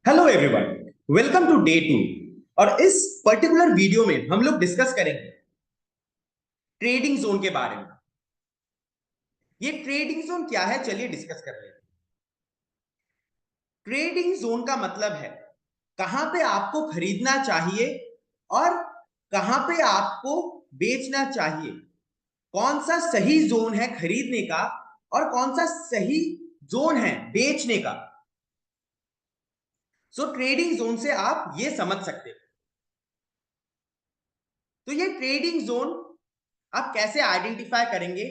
Hello everyone, welcome to day 2। और इस particular video में हम लोग डिस्कस करेंगे ट्रेडिंग जोन के बारे में। ये ट्रेडिंग जोन क्या है, चलिए डिस्कस कर लेते हैं। ट्रेडिंग जोन का मतलब है कहां पे आपको खरीदना चाहिए और कहां पे आपको बेचना चाहिए। कौन सा सही जोन है खरीदने का और कौन सा सही जोन है बेचने का। सो ट्रेडिंग जोन से आप ये समझ सकते हो। तो ये ट्रेडिंग जोन आप कैसे आइडेंटिफाई करेंगे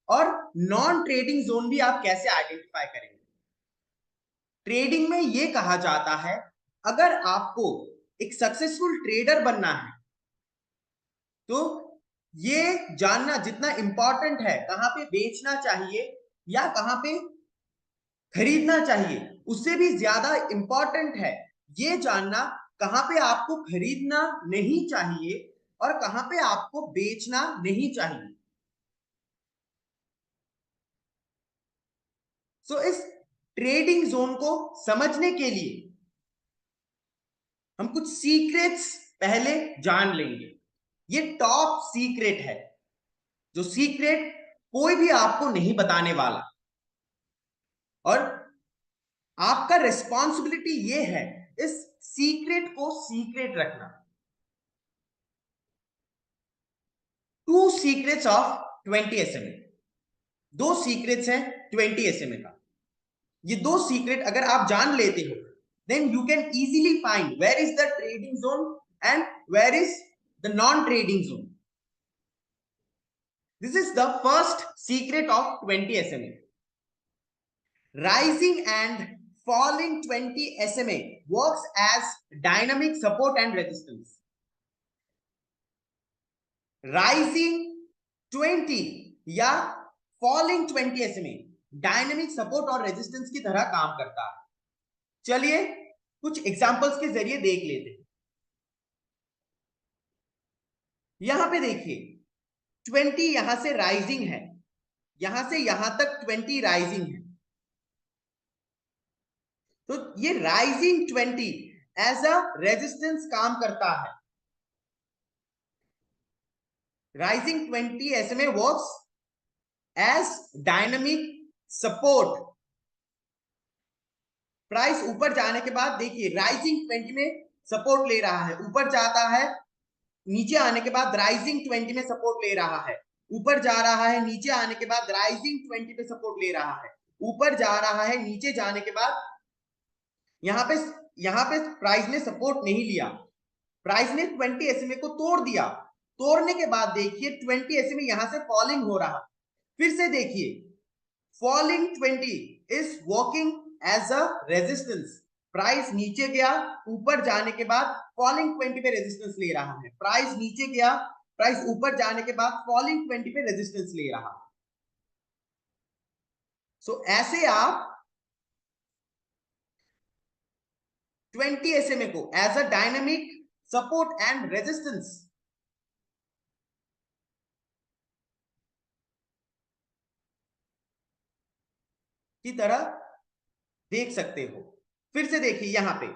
और नॉन ट्रेडिंग जोन भी आप कैसे आइडेंटिफाई करेंगे। ट्रेडिंग में यह कहा जाता है, अगर आपको एक सक्सेसफुल ट्रेडर बनना है तो ये जानना जितना इंपॉर्टेंट है कहां पे बेचना चाहिए या कहां पे खरीदना चाहिए, उससे भी ज्यादा इंपॉर्टेंट है ये जानना कहां पे आपको खरीदना नहीं चाहिए और कहां पे आपको बेचना नहीं चाहिए। सो इस ट्रेडिंग जोन को समझने के लिए हम कुछ सीक्रेट्स पहले जान लेंगे। ये टॉप सीक्रेट है, जो सीक्रेट कोई भी आपको नहीं बताने वाला। और आपका रिस्पॉन्सिबिलिटी ये है इस सीक्रेट को सीक्रेट रखना। Two secrets of 20 SMA. दो सीक्रेट्स हैं 20 एसएमए का। ये दो सीक्रेट अगर आप जान लेते हो, then you can easily find where is the trading zone and where is the non trading zone. This is the first secret of 20 SMA. Rising and falling 20 SMA works as dynamic support and resistance. Rising 20 या falling 20 SMA dynamic support और resistance की तरह काम करता है। चलिए कुछ examples के जरिए देख लेते हैं। यहां पे देखिए 20 यहां से राइजिंग है, यहां से यहां तक 20 राइजिंग है। तो ये राइजिंग 20 एज अ रेजिस्टेंस काम करता है। Rising 20 SMA works as dynamic support. Price ऊपर जाने के बाद देखिए राइजिंग 20 में सपोर्ट ले रहा है, ऊपर जाता है, नीचे आने के बाद राइजिंग 20 में सपोर्ट ले रहा है, ऊपर जा रहा है, नीचे आने के बाद राइजिंग 20 पे सपोर्ट ले रहा है, ऊपर जा रहा है, नीचे जाने के बाद यहां पे प्राइस ने सपोर्ट नहीं लिया, प्राइस ने 20 एसएमए को तोड़ दिया। तोड़ने के बाद देखिए 20 एसएमए यहां से फॉलिंग हो रहा। फिर से देखिए falling 20 is working as a resistance. Price नीचे गया, ऊपर जाने के बाद फॉलिंग 20 पे रेजिस्टेंस ले रहा है, प्राइस नीचे गया, प्राइस ऊपर जाने के बाद फॉलिंग 20 पे रेजिस्टेंस ले रहा है। सो ऐसे आप 20 एसएमए को as a dynamic support and resistance की तरह देख सकते हो। फिर से देखिए यहां पे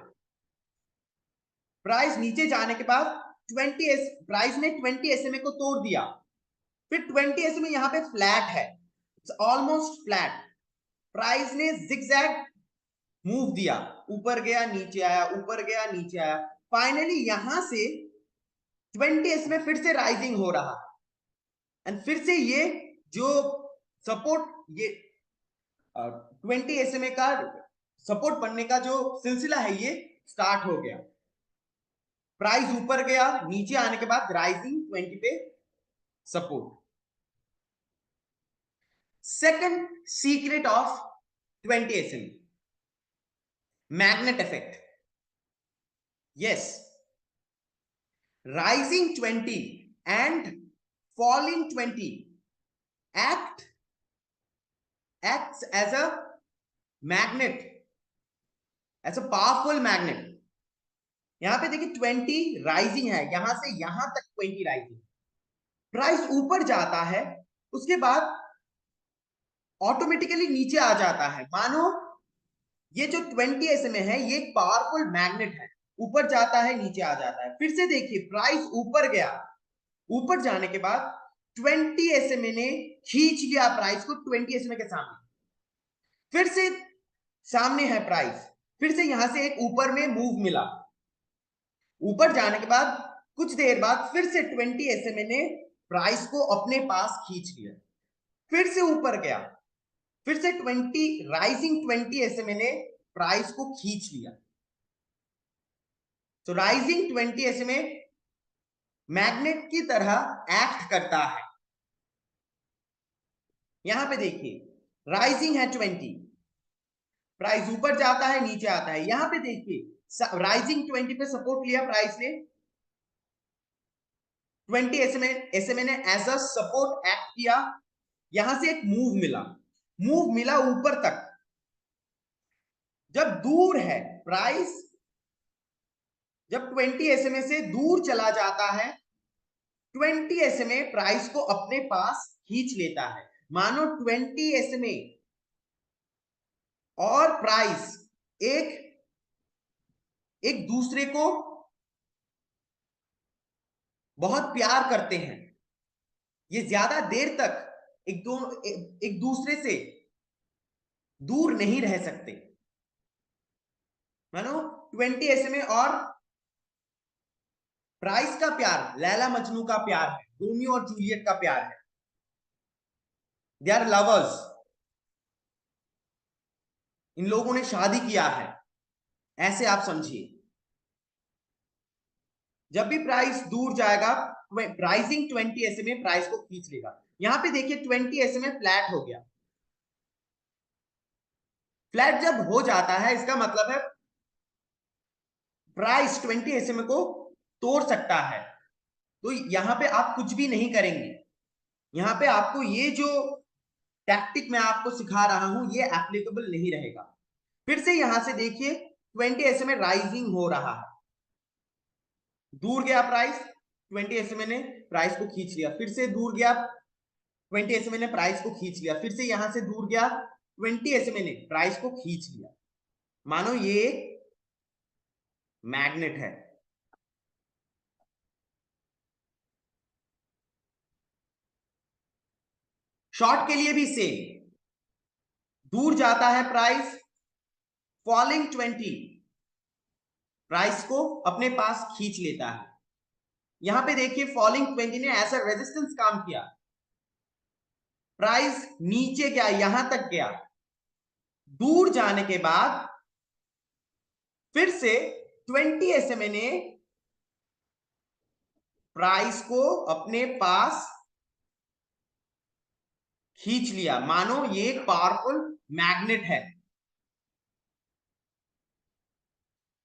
प्राइस नीचे जाने के बाद 20 प्राइस ने 20 एसएमए को तोड़ दिया, फिर 20 एसएमए यहां पे फ्लैट है, ऑलमोस्ट फ्लैट। प्राइस ने जिगजैग मूव दिया, ऊपर गया नीचे आया, ऊपर गया नीचे आया, फाइनली यहां से 20 एसएमए फिर से राइजिंग हो रहा एंड फिर से ये जो सपोर्ट, ये 20 एसएमए का सपोर्ट बनने का जो सिलसिला है ये स्टार्ट हो गया। प्राइस ऊपर गया, नीचे आने के बाद राइजिंग 20 पे support. Second secret of 20 SMA, magnet effect. Yes, rising 20 and falling 20 acts as a magnet, as a powerful magnet। यहां पे देखिए 20 राइजिंग है, यहां से यहां तक 20 राइजिंग, प्राइस ऊपर जाता है, उसके बाद ऑटोमेटिकली नीचे आ जाता है। मानो ये जो 20 SMA है ये एक पावरफुल मैग्नेट है, ऊपर जाता है नीचे आ जाता है। फिर से देखिए प्राइस ऊपर गया, ऊपर जाने के बाद 20 SMA ने खींच लिया प्राइस को 20 SMA के सामने, फिर से सामने है प्राइस, फिर से यहां से एक ऊपर में मूव मिला, ऊपर जाने के बाद कुछ देर बाद फिर से 20 SMA ने प्राइस को अपने पास खींच लिया, फिर से ऊपर गया, फिर से 20 राइजिंग 20 SMA ने प्राइस को खींच लिया। तो राइजिंग 20 SMA मैग्नेट की तरह एक्ट करता है। यहां पे देखिए राइजिंग है 20, प्राइस ऊपर जाता है नीचे आता है। यहां पे देखिए राइजिंग 20 पे सपोर्ट लिया प्राइस ने, 20 SMA ने एज अ सपोर्ट एक्ट किया, यहां से एक मूव मिला ऊपर तक। जब दूर है प्राइस, जब 20 SMA से दूर चला जाता है, 20 SMA प्राइस को अपने पास खींच लेता है। मानो 20 SMA और प्राइस एक दूसरे को बहुत प्यार करते हैं, ये ज्यादा देर तक एक दूसरे से दूर नहीं रह सकते। मानो 20 SMA और प्राइस का प्यार लैला मजनू का प्यार है, रोमियो और जूलियट का प्यार है, दे आर लवर्स, इन लोगों ने शादी किया है, ऐसे आप समझिए। जब भी प्राइस दूर जाएगा प्राइसिंग 20 SMA प्राइस को खींच लेगा। यहां पे देखिए 20 SMA फ्लैट हो गया, फ्लैट जब हो जाता है इसका मतलब है प्राइस 20 SMA को तोड़ सकता है। तो यहां पे आप कुछ भी नहीं करेंगे, यहां पे आपको ये जो टैक्टिक मैं आपको सिखा रहा हूं ये एप्लीकेबल नहीं रहेगा। फिर से यहां से देखिए 20 SMA राइजिंग हो रहा है, दूर गया प्राइस, 20 SMA ने प्राइस को खींच लिया, फिर से दूर गया 20 SMA ने प्राइस को खींच लिया, फिर से यहां से दूर गया 20 SMA ने प्राइस को खींच लिया। मानो ये मैग्नेट है। शॉर्ट के लिए भी सेम, दूर जाता है प्राइस, फॉलिंग 20 प्राइस को अपने पास खींच लेता है। यहां पे देखिए फॉलिंग 20 ने ऐसा रेजिस्टेंस काम किया, प्राइस नीचे गया, यहां तक गया, दूर जाने के बाद फिर से 20 SMA ने प्राइस को अपने पास खींच लिया। मानो ये एक पावरफुल मैग्नेट है।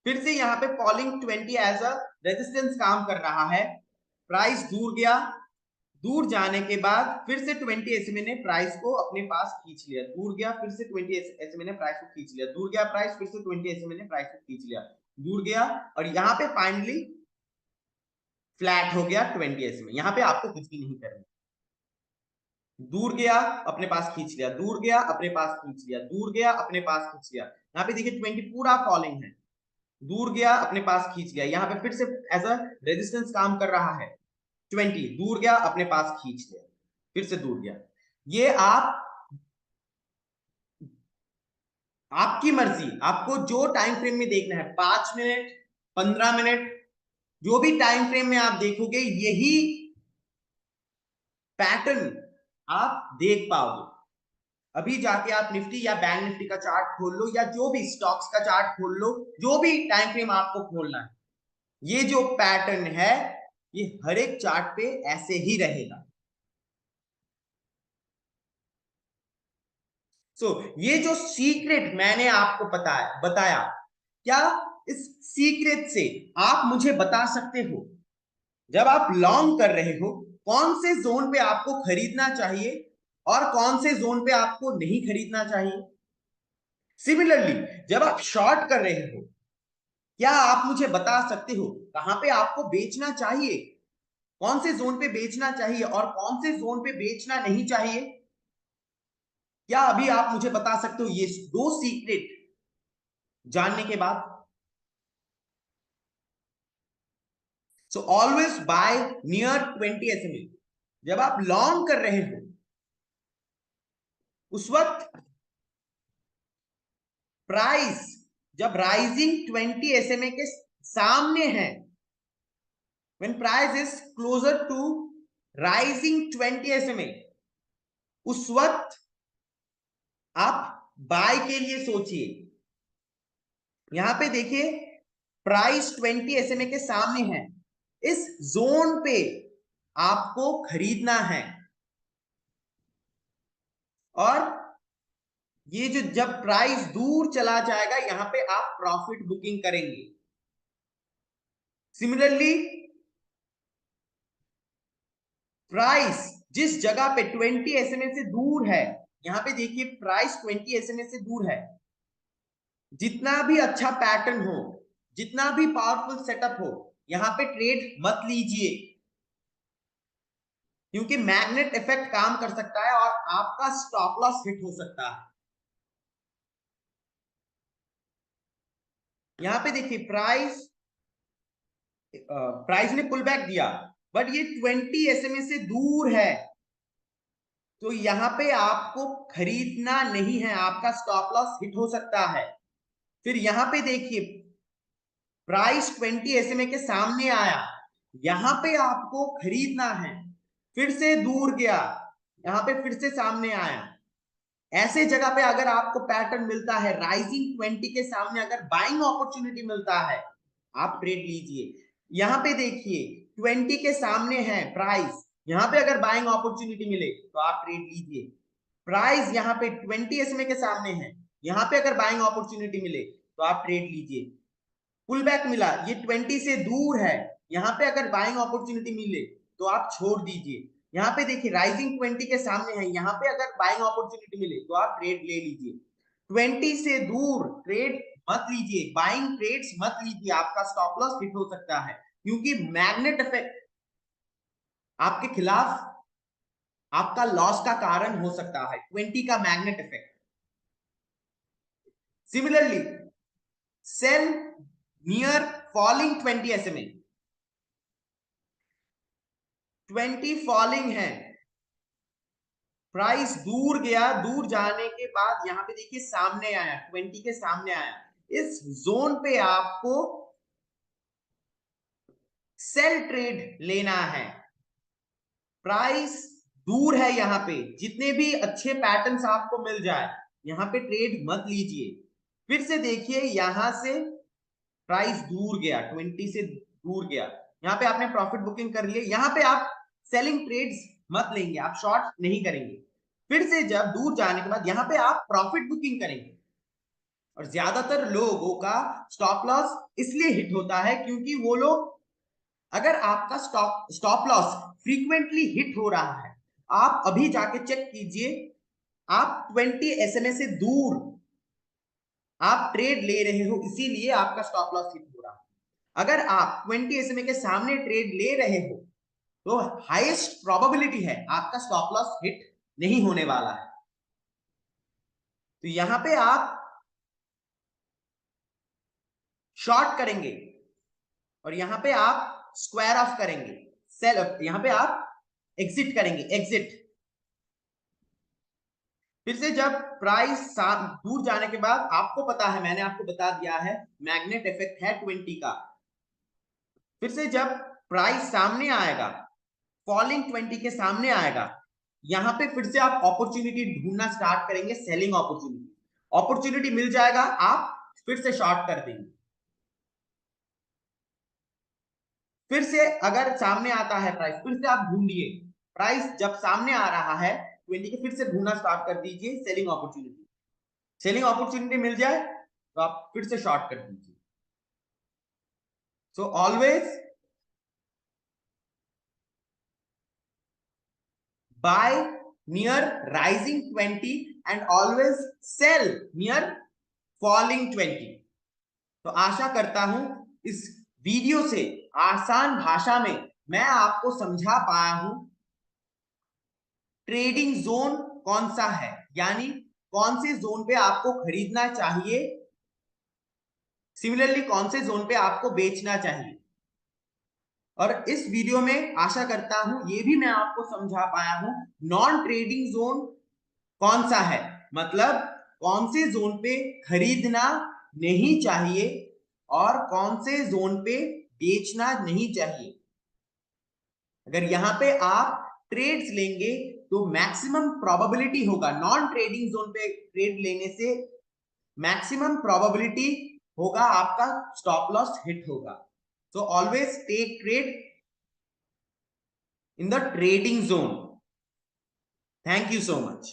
फिर से यहां पे फॉलिंग 20 एज अ रेजिस्टेंस काम कर रहा है, प्राइस दूर गया, दूर जाने के बाद फिर से 20 SMA ने प्राइस को अपने पास खींच लिया, दूर गया, फिर से 20 SMA ने प्राइस को खींच लिया, दूर गया प्राइस, फिर से 20 SMA ने प्राइस को खींच लिया, दूर गया, और यहां पे फाइनली फ्लैट हो गया 20 SMA। यहां पे आपको कुछ भी नहीं करना, दूर गया अपने पास खींच लिया, दूर गया अपने पास खींच लिया, दूर गया अपने पास खींच लिया। यहाँ पे देखिए 20 पूरा फॉलिंग है, दूर गया अपने पास खींच लिया, यहाँ पे फिर से एज अ रेजिस्टेंस काम कर रहा है 20, दूर गया अपने पास खींच लिया, फिर से दूर गया। ये आपकी मर्जी, आपको जो टाइम फ्रेम में देखना है, 5 मिनट 15 मिनट, जो भी टाइम फ्रेम में आप देखोगे यही पैटर्न आप देख पाओगे। अभी जाके आप निफ्टी या बैंक निफ्टी का चार्ट खोल लो, या जो भी स्टॉक्स का चार्ट खोल लो, जो भी टाइम फ्रेम आपको खोलना है, ये जो पैटर्न है ये हर एक चार्ट पे ऐसे ही रहेगा। ये जो सीक्रेट मैंने आपको बताया, क्या इस सीक्रेट से आप मुझे बता सकते हो जब आप लॉन्ग कर रहे हो कौन से जोन पे आपको खरीदना चाहिए और कौन से जोन पे आपको नहीं खरीदना चाहिए? सिमिलरली जब आप शॉर्ट कर रहे हो, क्या आप मुझे बता सकते हो कहां पे आपको बेचना चाहिए, कौन से जोन पे बेचना चाहिए और कौन से जोन पे बेचना नहीं चाहिए? क्या अभी आप मुझे बता सकते हो ये दो सीक्रेट जानने के बाद। So always buy near 20 SMA। जब आप लॉन्ग कर रहे हो उस वक्त प्राइस जब राइजिंग 20 SMA के सामने है, when price is closer to rising 20 SMA, उस वक्त आप बाय के लिए सोचिए। यहां पे देखिए प्राइस 20 SMA के सामने है, इस जोन पे आपको खरीदना है। और ये जो जब प्राइस दूर चला जाएगा यहां पे आप प्रॉफिट बुकिंग करेंगे। सिमिलरली प्राइस जिस जगह पे 20 SMA से दूर है, यहां पे देखिए प्राइस 20 SMA से दूर है, जितना भी अच्छा पैटर्न हो, जितना भी पावरफुल सेटअप हो, यहां पे ट्रेड मत लीजिए, क्योंकि मैग्नेट इफेक्ट काम कर सकता है और आपका स्टॉप लॉस हिट हो सकता है। यहां पे देखिए प्राइस ने पुल बैक दिया, बट ये 20 SMA से दूर है, तो यहां पे आपको खरीदना नहीं है, आपका स्टॉप लॉस हिट हो सकता है। फिर यहां पे देखिए प्राइस 20 SMA के सामने आया, यहां पे आपको खरीदना है, फिर से दूर गया, यहां पे फिर से सामने आया। ऐसे जगह पे अगर आपको पैटर्न मिलता है, राइजिंग 20 के सामने अगर बाइंग अपॉर्चुनिटी मिलता है, आप ट्रेड लीजिए। यहां पे देखिए 20 के सामने है प्राइस, यहां पे अगर बाइंग अपॉर्चुनिटी मिले तो आप ट्रेड लीजिए। प्राइस यहां पे 20 SMA के सामने है, यहां पे अगर बाइंग अपॉर्चुनिटी मिले तो आप ट्रेड लीजिए। पुल बैक मिला, ये 20 से दूर है, यहां पे अगर बाइंग अपॉर्चुनिटी मिले तो आप छोड़ दीजिए। यहां पे देखिए राइजिंग 20 के सामने है, यहां पे अगर बाइंग अपॉर्चुनिटी मिले तो आप ट्रेड ले लीजिए। 20 से दूर ट्रेड मत लीजिए, बाइंग ट्रेड्स मत लीजिए, आपका स्टॉप लॉस हिट हो सकता है, क्योंकि मैग्नेट इफेक्ट आपके खिलाफ आपका लॉस का कारण हो सकता है, 20 का magnet effect. Similarly sell near falling 20 SMA। 20 falling है, प्राइस दूर गया, दूर जाने के बाद यहां पे देखिए सामने आया, 20 के सामने आया, इस जोन पे आपको सेल ट्रेड लेना है। प्राइस दूर है, यहां पे जितने भी अच्छे पैटर्न्स आपको मिल जाए यहां पे ट्रेड मत लीजिए। फिर से देखिए यहां से प्राइस दूर गया, 20 से दूर गया, यहां पे आपने प्रॉफिट बुकिंग कर लिए, यहां पे आप सेलिंग ट्रेड्स मत लेंगे, आप शॉर्ट नहीं करेंगे। फिर से जब दूर जाने के बाद यहां पे आप प्रॉफिट बुकिंग करेंगे। और ज्यादातर लोगों का स्टॉप लॉस इसलिए हिट होता है क्योंकि वो लोग, अगर आपका स्टॉप लॉस फ्रीक्वेंटली हिट हो रहा है, आप अभी जाके चेक कीजिए, आप 20 SMA से दूर आप ट्रेड ले रहे हो, इसीलिए आपका स्टॉप लॉस हिट हो रहा है। अगर आप 20 SMA के सामने ट्रेड ले रहे हो तो हाईएस्ट प्रोबेबिलिटी है आपका स्टॉप लॉस हिट नहीं होने वाला है। तो यहां पे आप शॉर्ट करेंगे और यहां पे आप स्क्वायर ऑफ करेंगे, सेल, यहां पे आप एग्जिट करेंगे, एग्जिट। फिर से जब प्राइस दूर जाने के बाद आपको पता है, मैंने आपको बता दिया है मैग्नेट इफेक्ट है 20 का। फिर से जब प्राइस सामने आएगा, फॉलिंग 20 के सामने आएगा, यहां पे फिर से आप अपॉर्चुनिटी ढूंढना स्टार्ट करेंगे, सेलिंग अपॉर्चुनिटी। अपॉर्चुनिटी मिल जाएगा, आप फिर से शॉर्ट कर देंगे। फिर से अगर सामने आता है प्राइस, फिर से आप ढूंढिए, प्राइस जब सामने आ रहा है 20 के, फिर से ढूंढना स्टार्ट कर दीजिए सेलिंग अपॉर्चुनिटी। सेलिंग अपॉर्चुनिटी मिल जाए तो आप फिर से शॉर्ट कर दीजिए। So always buy near rising 20 and always sell near falling 20। तो आशा करता हूं इस वीडियो से आसान भाषा में मैं आपको समझा पाया हूं ट्रेडिंग जोन कौन सा है, यानी कौन से जोन पे आपको खरीदना चाहिए सिमिलरली कौन से जोन पे आपको बेचना चाहिए। और इस वीडियो में आशा करता हूं ये भी मैं आपको समझा पाया हूं नॉन ट्रेडिंग जोन कौन सा है, मतलब कौन से जोन पे खरीदना नहीं चाहिए और कौन से जोन पे बेचना नहीं चाहिए। अगर यहां पे आप ट्रेड्स लेंगे तो मैक्सिमम प्रोबेबिलिटी होगा, नॉन ट्रेडिंग जोन पे ट्रेड लेने से मैक्सिमम प्रोबेबिलिटी होगा आपका स्टॉप लॉस हिट होगा। So always take trade in the trading zone. Thank you so much.